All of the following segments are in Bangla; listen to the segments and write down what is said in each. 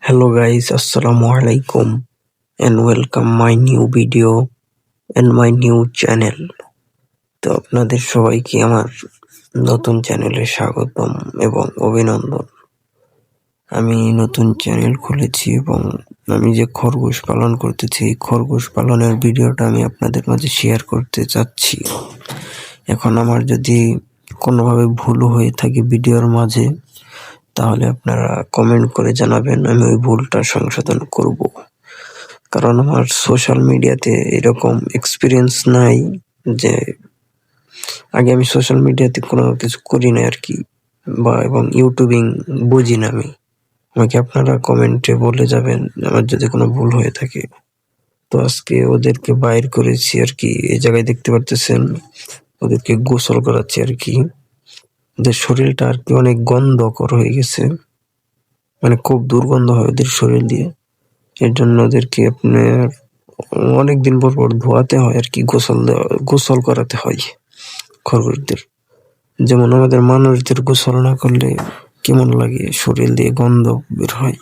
Hello guys, Assalamu alaikum and welcome my new video and my new channel. তো আপনাদের সবাইকে আমার নতুন চ্যানেলে স্বাগতম এবং অভিনন্দন। আমি নতুন চ্যানেল খুলেছি এবং আমি যে খরগোশ পালন করতেছি এই খরগোশ পালনের ভিডিওটা আমি আপনাদের মাঝে শেয়ার করতে চাচ্ছি। এখন আমার যদি কোনোভাবে ভুল হয়ে থাকে ভিডিওর মাঝে তাহলে আপনারা কমেন্ট করে জানাবেন, আমি ওই ভুলটা সংশোধন করব। কারণ আমার সোশ্যাল মিডিয়াতে এরকম এক্সপিরিয়েন্স নাই, যে আগে আমি সোশ্যাল মিডিয়াতে কোনো কিছু করি না আর কি, এবং ইউটিউবিং বুঝি না আমি। আমাকে আপনারা কমেন্টে বলে যাবেন আমার যদি কোনো ভুল হয়ে থাকে। তো আজকে ওদেরকে বাইর করেছি আর কি, এই জায়গায় দেখতে পারতেছেন ওদেরকে গোসল করাচ্ছি আর কি। ওদের শরীরটা আর কি অনেক গন্ধকর হয়ে গেছে, মানে খুব দুর্গন্ধ হয় ওদের শরীর দিয়ে। এর জন্য ওদেরকে আপনার অনেকদিন পর পর ধোয়াতে হয় আর কি, গোসল করাতে হয় খরগোশদের। যেমন আমাদের মানুষদের গোসল না করলে কেমন লাগে, শরীর দিয়ে গন্ধ বের হয়,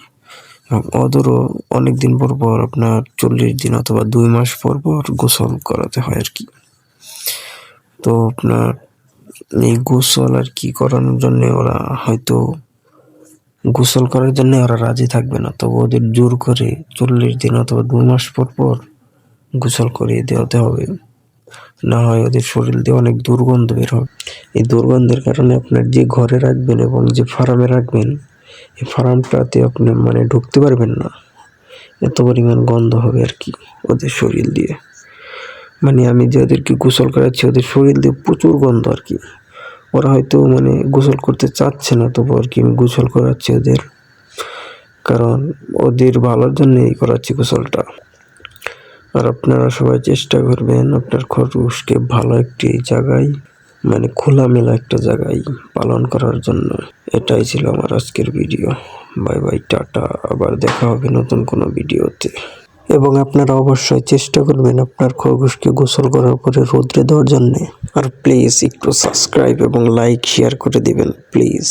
এবং ওদেরও অনেকদিন পর পর আপনার 40 দিন অথবা 2 মাস পর পর গোসল করাতে হয় আর কি। তো আপনার এই গোসল আর কি করানোর জন্য ওরা হয়তো গোসল করার জন্য ওরা রাজি থাকবে না, তবে ওদের জোর করে 40 দিন অথবা 2 মাস পর পর গোসল করিয়ে দেওয়াতে হবে, না হয় ওদের শরীর দিয়ে অনেক দুর্গন্ধ বের হবে। এই দুর্গন্ধের কারণে আপনার যে ঘরে রাখবেন এবং যে ফার্মে রাখবেন এই ফার্মটাতে আপনি মানে ঢুকতে পারবেন না, এত পরিমাণ গন্ধ হবে আর কি ওদের শরীর দিয়ে। মানে আমি যে ওদেরকে গোসল করাচ্ছি ওদের শরীর দিয়ে প্রচুর গন্ধ আর কি। ওরা হয়তো মানে গোসল করতে চাচ্ছে না, তবু আর কি আমি গোসল করাচ্ছি ওদের, কারণ ওদের ভালোর জন্যই করাচ্ছি গোসলটা। আর আপনারা সবাই চেষ্টা করবেন আপনার খরগোশকে ভালো একটি জায়গায়, মানে খোলামেলা একটা জায়গায় পালন করার জন্য। এটাই ছিল আমার আজকের ভিডিও। বাই বাই, টাটা, আবার দেখা হবে নতুন কোনো ভিডিওতে। এবং আপনারা অবশ্যই চেষ্টা করবেন আপনার খরগোশকে গোসল করার পরে রোদ্রে দেওয়ার জন্যে। আর প্লিজ একটু সাবস্ক্রাইব এবং লাইক শেয়ার করে দিবেন প্লিজ।